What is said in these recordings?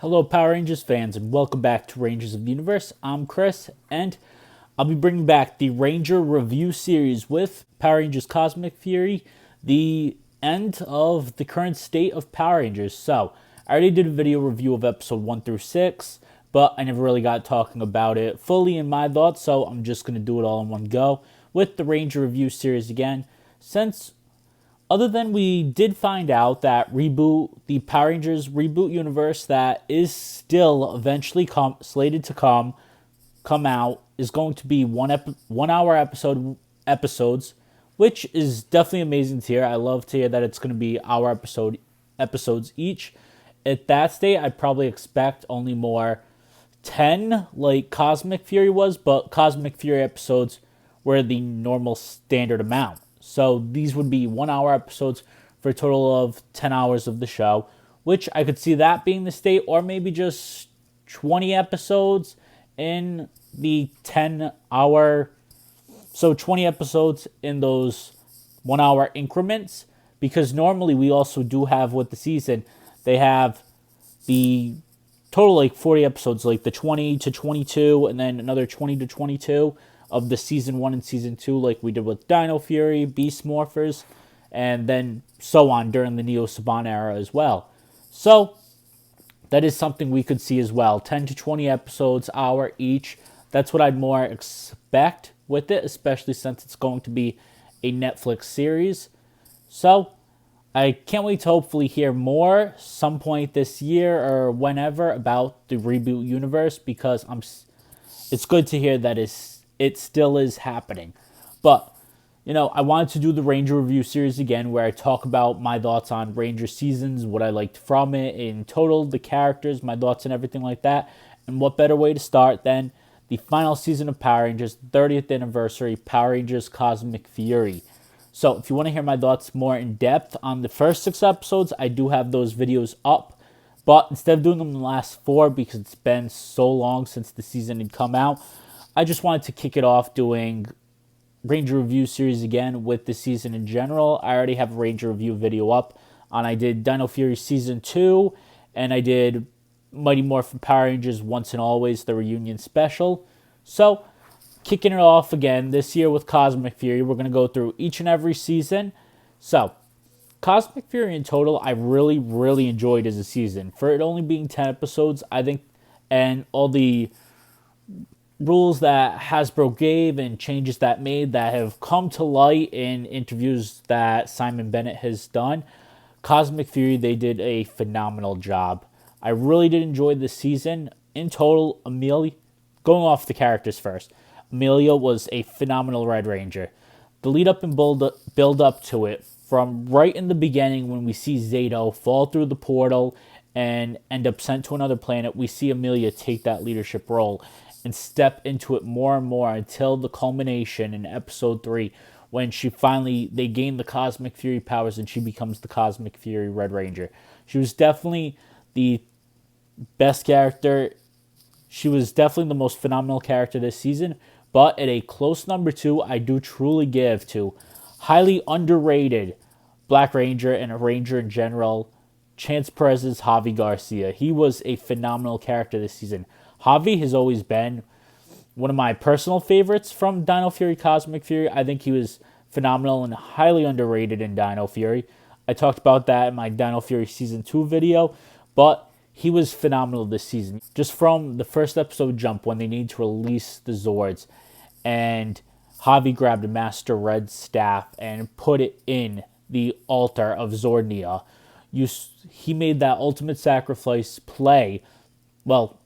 Hello, Power Rangers fans, and welcome back to Rangers of the Universe. I'm Chris, and I'll be bringing back the Ranger review series with Power Rangers Cosmic Fury, the end of the current state of Power Rangers. So, I already did a video review of episode 1 through 6, but I never really got talking about it fully in my thoughts, so I'm just going to do it all in one go with the Ranger review series again, since other than we did find out that the Power Rangers reboot universe that is still eventually slated to come out is going to be 1 hour episodes, which is definitely amazing to hear. I love to hear that it's going to be hour episodes each. At that state, I'd probably expect only more 10 like Cosmic Fury was, but Cosmic Fury episodes were the normal standard amount. So these would be 1 hour episodes for a total of 10 hours of the show, which I could see that being the state, or maybe just 20 episodes in the 10 hour. So 20 episodes in those 1 hour increments, because normally we also do have with the season, they have the total like 40 episodes, like the 20 to 22, and then another 20 to 22 of the season 1 and season 2, like we did with Dino Fury, Beast Morphers, and then so on during the Neo Saban era as well. So that is something we could see as well. 10 to 20 episodes, hour each. That's what I'd more expect with it, especially since it's going to be a Netflix series. So I can't wait to hopefully hear more some point this year or whenever about the reboot universe, because it's good to hear that it still is happening. But, I wanted to do the Ranger review series again, where I talk about my thoughts on Ranger seasons, what I liked from it in total, the characters, my thoughts and everything like that. And what better way to start than the final season of Power Rangers, 30th anniversary, Power Rangers Cosmic Fury. So if you want to hear my thoughts more in depth on the first 6 episodes, I do have those videos up. But instead of doing them in the last 4, because it's been so long since the season had come out, I just wanted to kick it off doing Ranger review series again with the season in general. I already have a Ranger review video up on. I did Dino Fury season 2, and I did Mighty Morphin Power Rangers Once and Always, the reunion special. So, kicking it off again this year with Cosmic Fury, we're going to go through each and every season. So, Cosmic Fury in total, I really, really enjoyed as a season. For it only being 10 episodes, I think, and all the rules that Hasbro gave and changes that made that have come to light in interviews that Simon Bennett has done, Cosmic Fury, they did a phenomenal job. I really did enjoy this season. In total, Amelia, going off the characters first, Amelia was a phenomenal Red Ranger. The lead up and build up to it, from right in the beginning when we see Zato fall through the portal and end up sent to another planet, we see Amelia take that leadership role and step into it more and more until the culmination in episode 3, when they gain the Cosmic Fury powers and she becomes the Cosmic Fury Red Ranger. She was definitely the best character. She was definitely the most phenomenal character this season, but at a close number 2, I do truly give to highly underrated Black Ranger and a Ranger in general, Chance Perez's Javi Garcia. He was a phenomenal character this season. Javi has always been one of my personal favorites from Dino Fury Cosmic Fury. I think he was phenomenal and highly underrated in Dino Fury. I talked about that in my Dino Fury Season 2 video, but he was phenomenal this season. Just from the first episode jump when they need to release the Zords, and Javi grabbed a Master Red staff and put it in the altar of Zordnia. He made that ultimate sacrifice play. Well,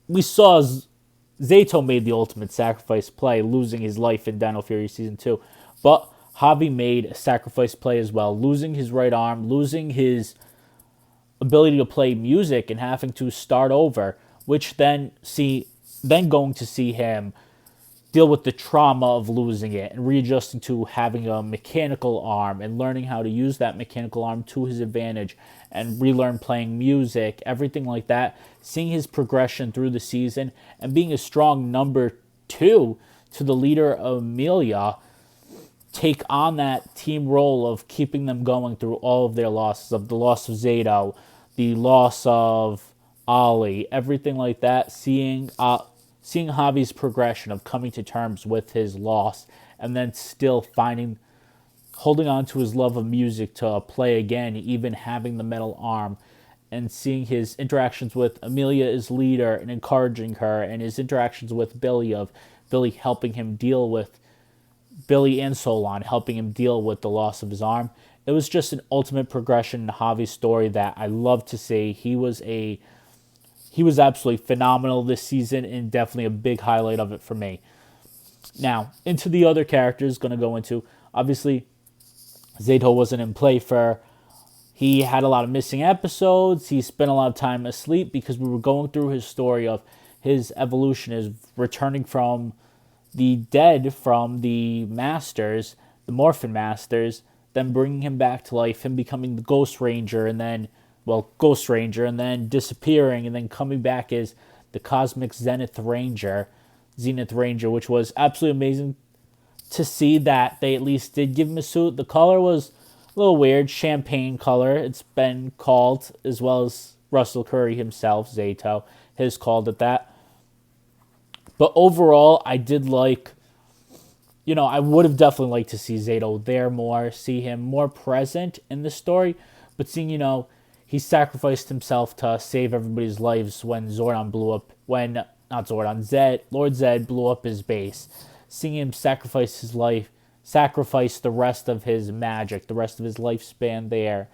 we saw Zato made the ultimate sacrifice play, losing his life in Dino Fury Season 2. But Javi made a sacrifice play as well, losing his right arm, losing his ability to play music and having to start over, which then going to see him deal with the trauma of losing it and readjusting to having a mechanical arm and learning how to use that mechanical arm to his advantage and relearn playing music, everything like that. Seeing his progression through the season and being a strong number 2 to the leader Amelia, take on that team role of keeping them going through all of their losses, of the loss of Zato, the loss of Ollie, everything like that. Seeing Javi's progression of coming to terms with his loss and then still holding on to his love of music to play again, even having the metal arm, and seeing his interactions with Amelia as leader and encouraging her, and his interactions with Billy of Billy helping him deal with Billy and Solon helping him deal with the loss of his arm. It was just an ultimate progression in Javi's story that I love to see. He was absolutely phenomenal this season and definitely a big highlight of it for me. Now, into the other characters, going to go into, obviously, Zato wasn't in play he had a lot of missing episodes. He spent a lot of time asleep because we were going through his story of his evolution, his returning from the dead, from the Masters, the Morphin Masters, then bringing him back to life, him becoming the Ghost Ranger, and then disappearing, and then coming back as the Cosmic Zenith Ranger, which was absolutely amazing to see that they at least did give him a suit. The color was a little weird, champagne color, it's been called, as well as Russell Curry himself, Zato, has called it that. But overall, I did I would have definitely liked to see Zato there more, see him more present in the story, but seeing, he sacrificed himself to save everybody's lives when Lord Zed blew up his base. Seeing him sacrifice his life, sacrifice the rest of his magic, the rest of his lifespan there,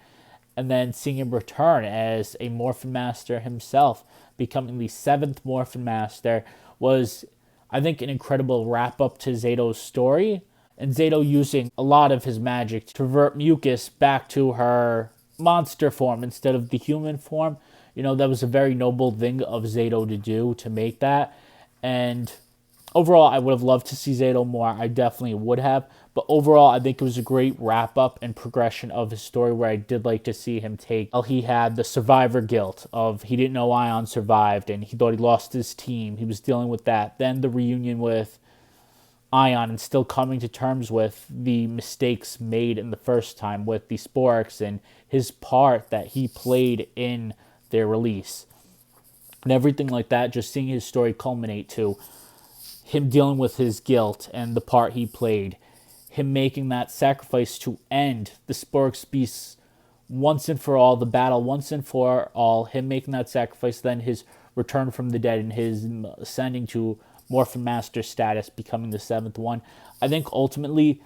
and then seeing him return as a Morphin Master himself, becoming the 7th Morphin Master, was, I think, an incredible wrap-up to Zato's story, and Zato using a lot of his magic to revert Mucus back to her monster form instead of the human form. That was a very noble thing of Zato to do, to make that, and overall, I would have loved to see Zato more. I definitely would have. But overall, I think it was a great wrap-up and progression of his story where I did like to see him he had the survivor guilt of he didn't know Ion survived and he thought he lost his team. He was dealing with that. Then the reunion with Ion and still coming to terms with the mistakes made in the first time with the Sporks and his part that he played in their release. And everything like that, just seeing his story culminate to him dealing with his guilt and the part he played, him making that sacrifice to end the Sporks Beasts once and for all, the battle once and for all, him making that sacrifice, then his return from the dead and his ascending to Morphin Master status, becoming the 7th one. I think ultimately,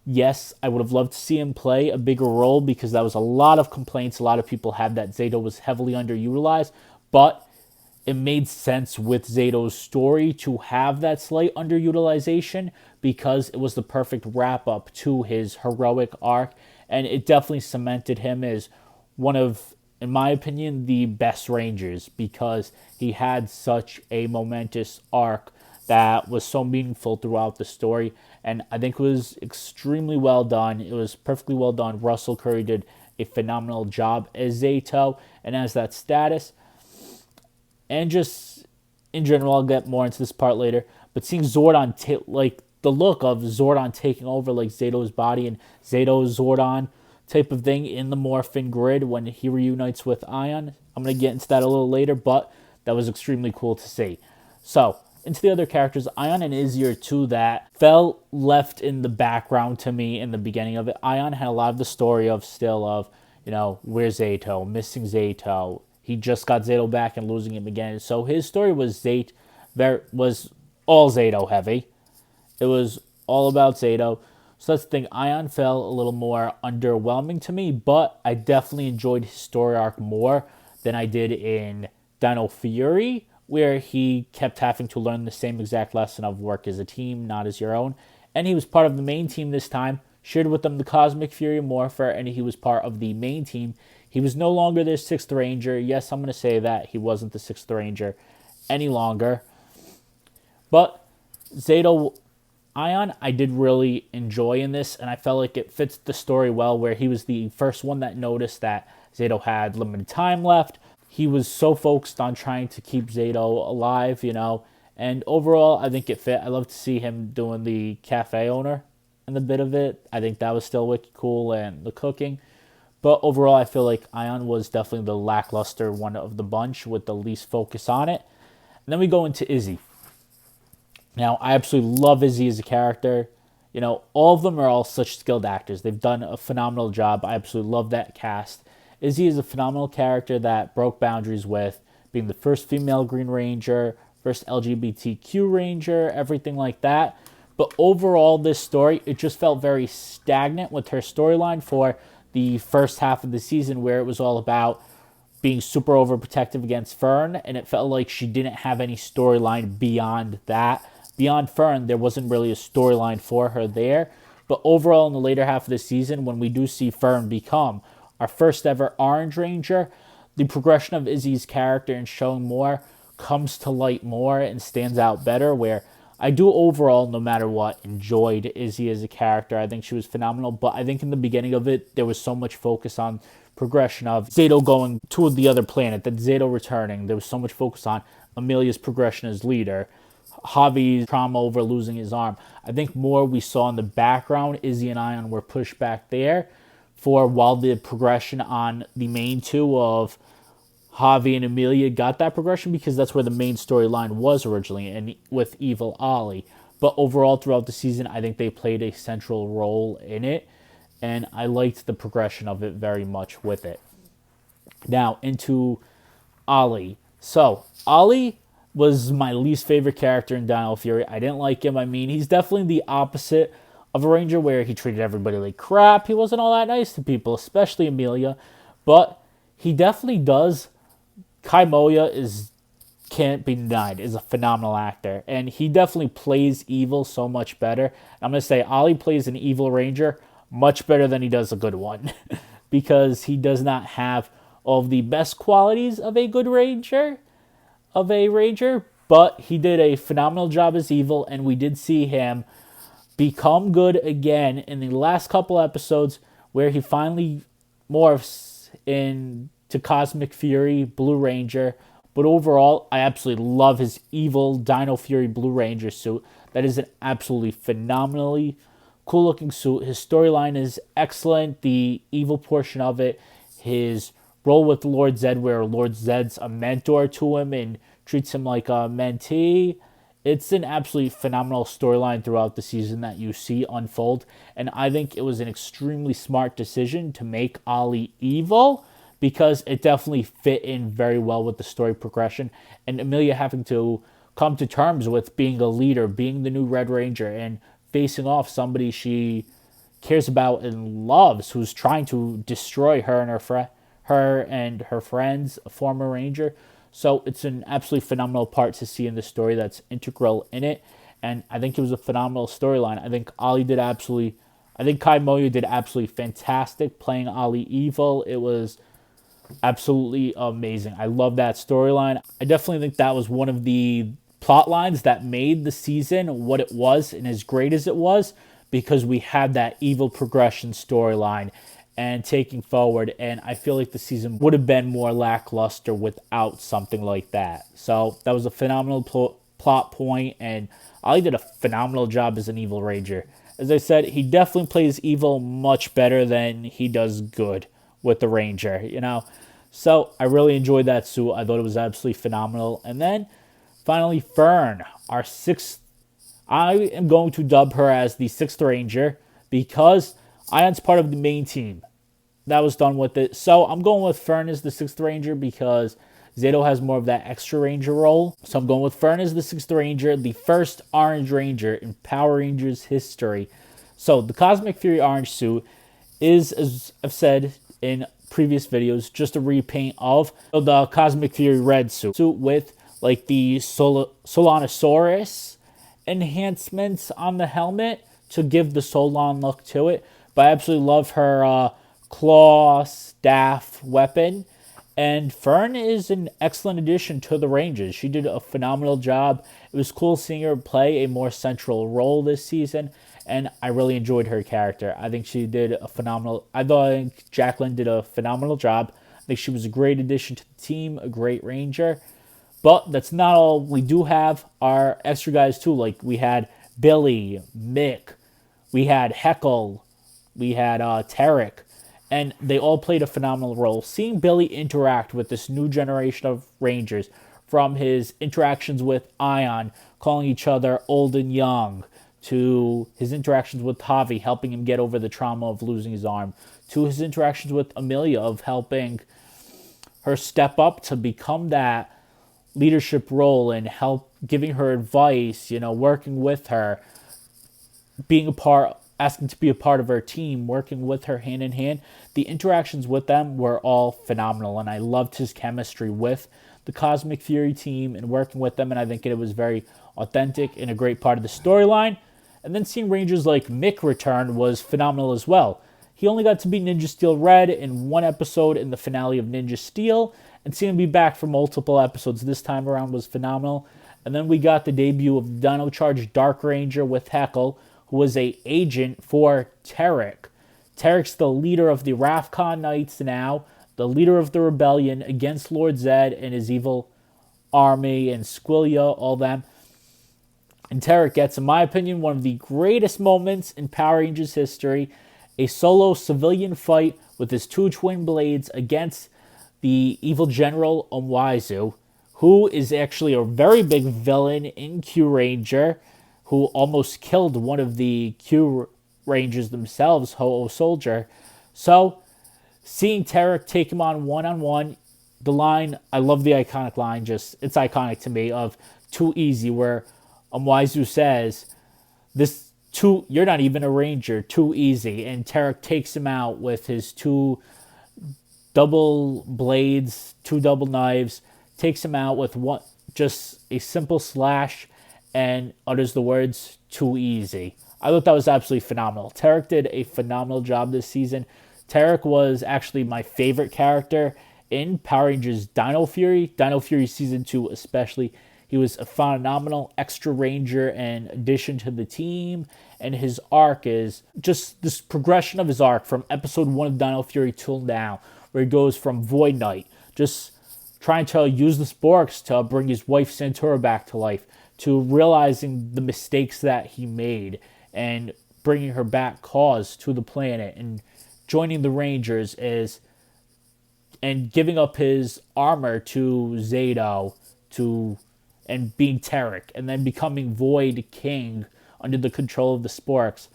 yes, I would have loved to see him play a bigger role because that was a lot of complaints. A lot of people had that Zato was heavily underutilized, but it made sense with Zato's story to have that slight underutilization because it was the perfect wrap-up to his heroic arc, and it definitely cemented him as one of, in my opinion, the best Rangers because he had such a momentous arc that was so meaningful throughout the story, and I think it was extremely well done. It was perfectly well done. Russell Curry did a phenomenal job as Zato and as that status. And just in general, I'll get more into this part later, but seeing Zordon, the look of Zordon taking over like Zato's body and Zato's Zordon type of thing in the Morphin grid when he reunites with Ion. I'm going to get into that a little later, but that was extremely cool to see. So, into the other characters, Ion and Izzy are two that fell left in the background to me in the beginning of it. Ion had a lot of the story of where's Zato, missing Zato. He just got Zato back and losing him again. So his story was all Zato heavy. It was all about Zato. So that's the thing. Ion fell a little more underwhelming to me, but I definitely enjoyed his story arc more than I did in Dino Fury, where he kept having to learn the same exact lesson of work as a team, not as your own. And he was part of the main team this time, shared with them the Cosmic Fury Morpher, and he was part of the main team. He was no longer their 6th Ranger. Yes, I'm going to say that. He wasn't the 6th Ranger any longer. But Zato Ion, I did really enjoy in this, and I felt like it fits the story well, where he was the first one that noticed that Zato had limited time left. He was so focused on trying to keep Zato alive, and overall, I think it fit. I love to see him doing the cafe owner and the bit of it. I think that was still wicked cool, and the cooking. But overall, I feel like Ion was definitely the lackluster one of the bunch with the least focus on it. And then we go into Izzy. Now, I absolutely love Izzy as a character. You know, all of them are all such skilled actors. They've done a phenomenal job. I absolutely love that cast. Izzy is a phenomenal character that broke boundaries with being the first female Green Ranger, first LGBTQ Ranger, everything like that. But overall, this story, it just felt very stagnant with her storyline for the first half of the season, where it was all about being super overprotective against Fern, and it felt like she didn't have any storyline beyond that. Beyond Fern, there wasn't really a storyline for her there. But overall, in the later half of the season, when we do see Fern become our first ever Orange Ranger, the progression of Izzy's character and showing more comes to light more and stands out better, where I do overall, no matter what, enjoyed Izzy as a character. I think she was phenomenal, but I think in the beginning of it, there was so much focus on progression of Zato going to the other planet, then Zato returning. There was so much focus on Amelia's progression as leader, Javi's trauma over losing his arm. I think more we saw in the background, Izzy and Ion were pushed back there for while the progression on the main two of Javi and Amelia got that progression, because that's where the main storyline was originally, and with Evil Ollie. But overall, throughout the season, I think they played a central role in it, and I liked the progression of it very much with it. Now, into Ollie. So, Ollie was my least favorite character in Dino Fury. I didn't like him. I mean, he's definitely the opposite of a Ranger, where he treated everybody like crap. He wasn't all that nice to people, especially Amelia. But he definitely does. Kai Moya can't be denied, is a phenomenal actor. And he definitely plays evil so much better. I'm going to say Ollie plays an evil Ranger much better than he does a good one. Because he does not have all of the best qualities of a good Ranger, but he did a phenomenal job as evil, and we did see him become good again in the last couple episodes, where he finally morphs into Cosmic Fury Blue Ranger. But overall, I absolutely love his evil Dino Fury Blue Ranger suit. That is an absolutely phenomenally cool looking suit. His storyline is excellent. The evil portion of it, his role with Lord Zed, where Lord Zed's a mentor to him and treats him like a mentee. It's an absolutely phenomenal storyline throughout the season that you see unfold. And I think it was an extremely smart decision to make Ollie evil, because it definitely fit in very well with the story progression. And Amelia having to come to terms with being a leader, being the new Red Ranger, and facing off somebody she cares about and loves, who's trying to destroy her and her friends, a former Ranger. So it's an absolutely phenomenal part to see in the story that's integral in it. And I think it was a phenomenal storyline. I think Kai Moya did absolutely fantastic playing Ollie evil. It was absolutely amazing. I love that storyline. I definitely think that was one of the plot lines that made the season what it was and as great as it was, because we had that evil progression storyline and taking forward, and I feel like the season would have been more lackluster without something like that. So that was a phenomenal plot point, and Ollie did a phenomenal job as an evil Ranger. As I said, he definitely plays evil much better than he does good with the Ranger, you know. So I really enjoyed that suit. I thought it was absolutely phenomenal. And then finally, Fern, our sixth. I am going to dub her as the sixth Ranger, because Ion's part of the main team. That was done with it. So I'm going with Fern as the sixth Ranger, because Zato has more of that extra Ranger role. So I'm going with Fern as the sixth Ranger, the first Orange Ranger in Power Rangers history. So the Cosmic Fury Orange suit is, as I've said in previous videos, just a repaint of the Cosmic Fury Red suit with like the Solanosaurus enhancements on the helmet to give the Solon look to it. But I absolutely love her claw staff weapon. And Fern is an excellent addition to the Rangers. She did a phenomenal job. It was cool seeing her play a more central role this season, and I really enjoyed her character. I think she did a phenomenal... I think Jacqueline did a phenomenal job. I think she was a great addition to the team, a great Ranger. But that's not all. We do have our extra guys too. Like we had Billy, Mick, we had Heckle, we had Tarek, and they all played a phenomenal role. Seeing Billy interact with this new generation of Rangers, from his interactions with Ion, calling each other old and young, to his interactions with Javi, helping him get over the trauma of losing his arm, to his interactions with Amelia, of helping her step up to become that leadership role and help giving her advice, working with her, being a part, asking to be a part of her team, working with her hand in hand. The interactions with them were all phenomenal, and I loved his chemistry with the Cosmic Fury team and working with them, and I think it was very authentic and a great part of the storyline. And then seeing Rangers like Mick return was phenomenal as well. He only got to be Ninja Steel Red in one episode in the finale of Ninja Steel, and seeing him be back for multiple episodes this time around was phenomenal. And then we got the debut of Dino Charge Dark Ranger with Heckle, who was a agent for Tarek. Tarek's the leader of the Rafcon Knights now, the leader of the rebellion against Lord Zed and his evil army and Squillia, all them. And Tarek gets, in my opinion, one of the greatest moments in Power Rangers history, a solo civilian fight with his two twin blades against the evil General Onwaizu, who is actually a very big villain in Q Ranger, who almost killed one of the Q Rangers themselves, Ho-Oh Soldier. So, seeing Tarek take him on one, the line, I love the iconic line, it's iconic to me, of too easy, where Onwaizu says, you're not even a Ranger, too easy. And Tarek takes him out with his two double blades, two double knives, takes him out with just a simple slash, and utters the words, too easy. I thought that was absolutely phenomenal. Tarek did a phenomenal job this season. Tarek was actually my favorite character in Power Rangers Dino Fury Season 2 especially. He was a phenomenal extra Ranger and addition to the team, and his arc is just this progression of his arc from episode 1 of Dino Fury till now, where he goes from Void Knight, just trying to use the sporks to bring his wife Santura back to life, to realizing the mistakes that he made and bringing her back cause to the planet and joining the Rangers and giving up his armor to Zato and being Tarek, and then becoming Void King under the control of the sporks.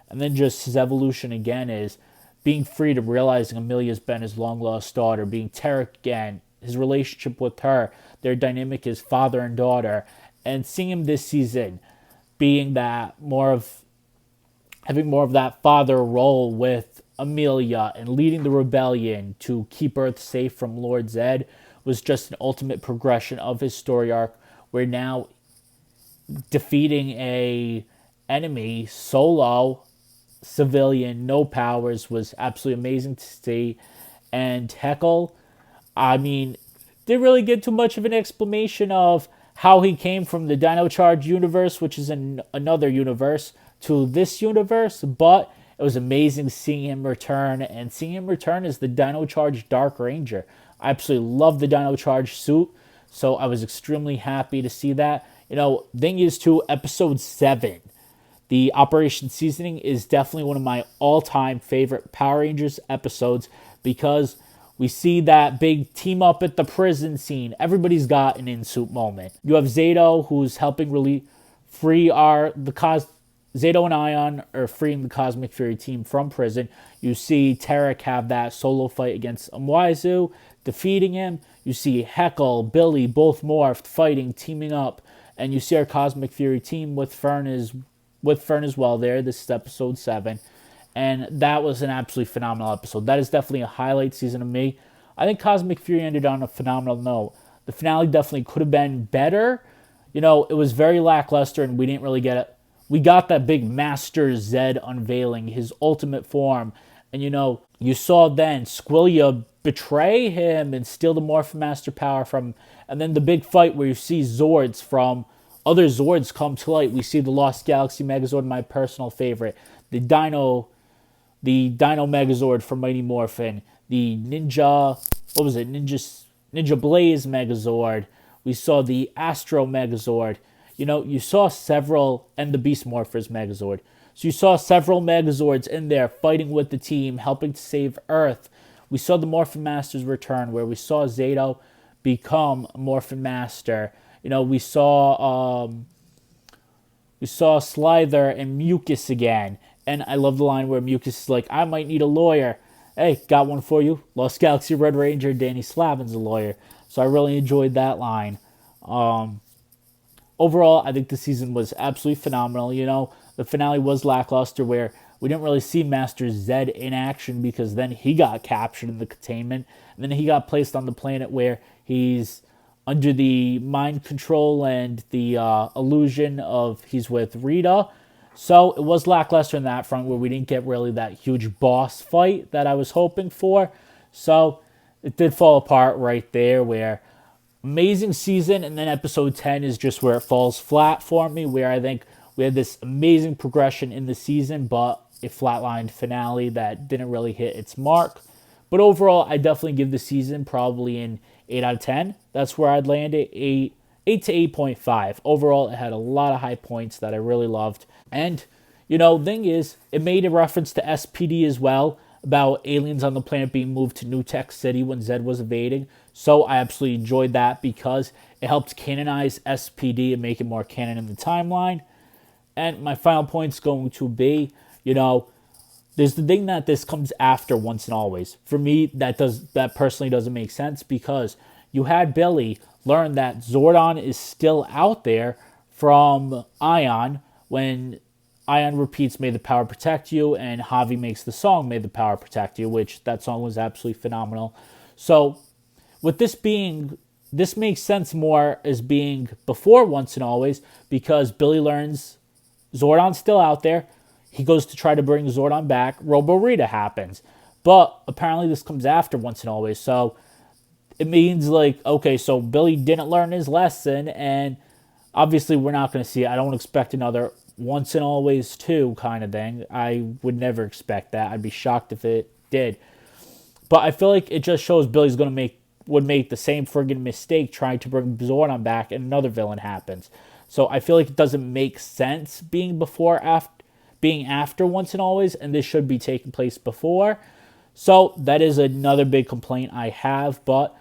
And then just his evolution again is being free to realizing Amelia's been his long-lost daughter, being Tarek again, his relationship with her, their dynamic as father and daughter, and seeing him this season being having more of that father role with Amelia and leading the rebellion to keep Earth safe from Lord Zed was just an ultimate progression of his story arc, where now defeating a enemy solo, civilian, no powers, was absolutely amazing to see. And Heckle, didn't really get too much of an explanation of how he came from the Dino Charge universe, which is in another universe, to this universe, but it was amazing seeing him return, and seeing him return as the Dino Charge Dark Ranger. I absolutely love the Dino Charge suit, so I was extremely happy to see that. Thing is, too, episode 7, the Operation Seasoning, is definitely one of my all-time favorite Power Rangers episodes, because we see that big team up at the prison scene. Everybody's got an in-suit moment. You have Zato, who's helping free Zato and Ion are freeing the Cosmic Fury team from prison. You see Tarek have that solo fight against Onwaizu, defeating him. You see Heckle, Billy, both morphed, fighting, teaming up. And you see our Cosmic Fury team with Fern as well there. This is episode 7. And that was an absolutely phenomenal episode. That is definitely a highlight season of me. I think Cosmic Fury ended on a phenomenal note. The finale definitely could have been better. It was very lackluster, and we didn't really get it. We got that big Master Zed unveiling, his ultimate form. And, you saw then Squillia betray him and steal the Morphin Master power from him. And then the big fight where you see Zords from other Zords come to light. We see the Lost Galaxy Megazord, my personal favorite. The Dino Megazord from Mighty Morphin. The Ninja Blaze Megazord. We saw the Astro Megazord. You saw several, and the Beast Morphers Megazord. So you saw several Megazords in there fighting with the team, helping to save Earth. We saw the Morphin Masters return, where we saw Zato become a Morphin Master. You know, we saw Slither and Mucus again. And I love the line where Mucus is like, I might need a lawyer. Hey, got one for you. Lost Galaxy Red Ranger Danny Slavin's a lawyer. So I really enjoyed that line. Overall, I think the season was absolutely phenomenal. You know, the finale was lackluster, where we didn't really see Master Zed in action, because then he got captured in the containment. And then he got placed on the planet where he's under the mind control and the illusion of he's with Rita. So it was lackluster in that front, where we didn't get really that huge boss fight that I was hoping for. So it did fall apart right there, where amazing season, and then episode 10 is just where it falls flat for me, where I think we had this amazing progression in the season, but a flatlined finale that didn't really hit its mark. But overall, I definitely give the season probably an 8 out of 10. That's where I'd land it, 8 to 8.5. Overall, it had a lot of high points that I really loved. And, you know, the thing is, it made a reference to SPD as well, about aliens on the planet being moved to New Tech City when Zed was evading. So I absolutely enjoyed that, because it helped canonize SPD and make it more canon in the timeline. And my final point's going to be, you know, there's the thing that this comes after Once and Always. For me, that personally doesn't make sense, because you had Billy learn that Zordon is still out there from Ion when Ion repeats May the Power Protect You, and Javi makes the song May the Power Protect You, which that song was absolutely phenomenal. So with this makes sense more as being before Once and Always, because Billy learns Zordon's still out there. He goes to try to bring Zordon back. Robo Rita happens. But apparently this comes after Once and Always. So it means, like, okay, so Billy didn't learn his lesson, and obviously we're not going to see it. I don't expect another Once and Always 2 kind of thing. I would never expect that. I'd be shocked if it did. But I feel like it just shows Billy's would make the same friggin' mistake trying to bring Zordon back, and another villain happens. So I feel like it doesn't make sense being after Once and Always, and this should be taking place before. So that is another big complaint I have, but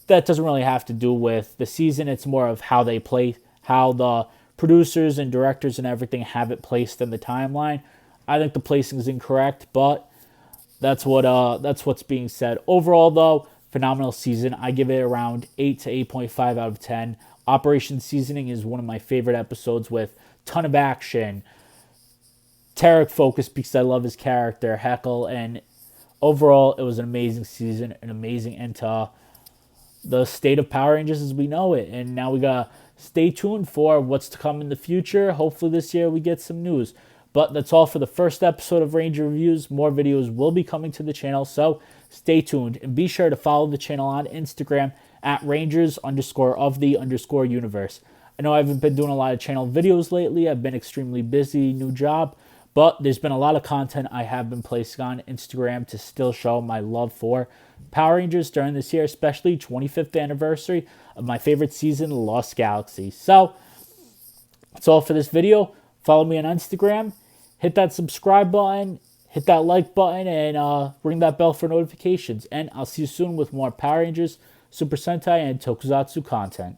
that doesn't really have to do with the season. It's more of how they play, how the producers and directors and everything have it placed in the timeline. I think the placing is incorrect, but that's what's being said. Overall, though, phenomenal season. I give it around 8 to 8.5 out of 10. Operation Seasoning is one of my favorite episodes, with ton of action. Tarek focus, because I love his character, Heckle, and overall, it was an amazing season, an amazing end to the state of Power Rangers as we know it. And now we gotta stay tuned for what's to come in the future. Hopefully this year we get some news. But that's all for the first episode of Ranger Reviews. More videos will be coming to the channel, so stay tuned. And be sure to follow the channel on Instagram at Rangers_of_the_universe. I know I haven't been doing a lot of channel videos lately. I've been extremely busy, new job. But there's been a lot of content I have been placing on Instagram to still show my love for Power Rangers during this year, especially 25th anniversary of my favorite season, Lost Galaxy. So that's all for this video. Follow me on Instagram. Hit that subscribe button. Hit that like button. And ring that bell for notifications. And I'll see you soon with more Power Rangers, Super Sentai, and Tokusatsu content.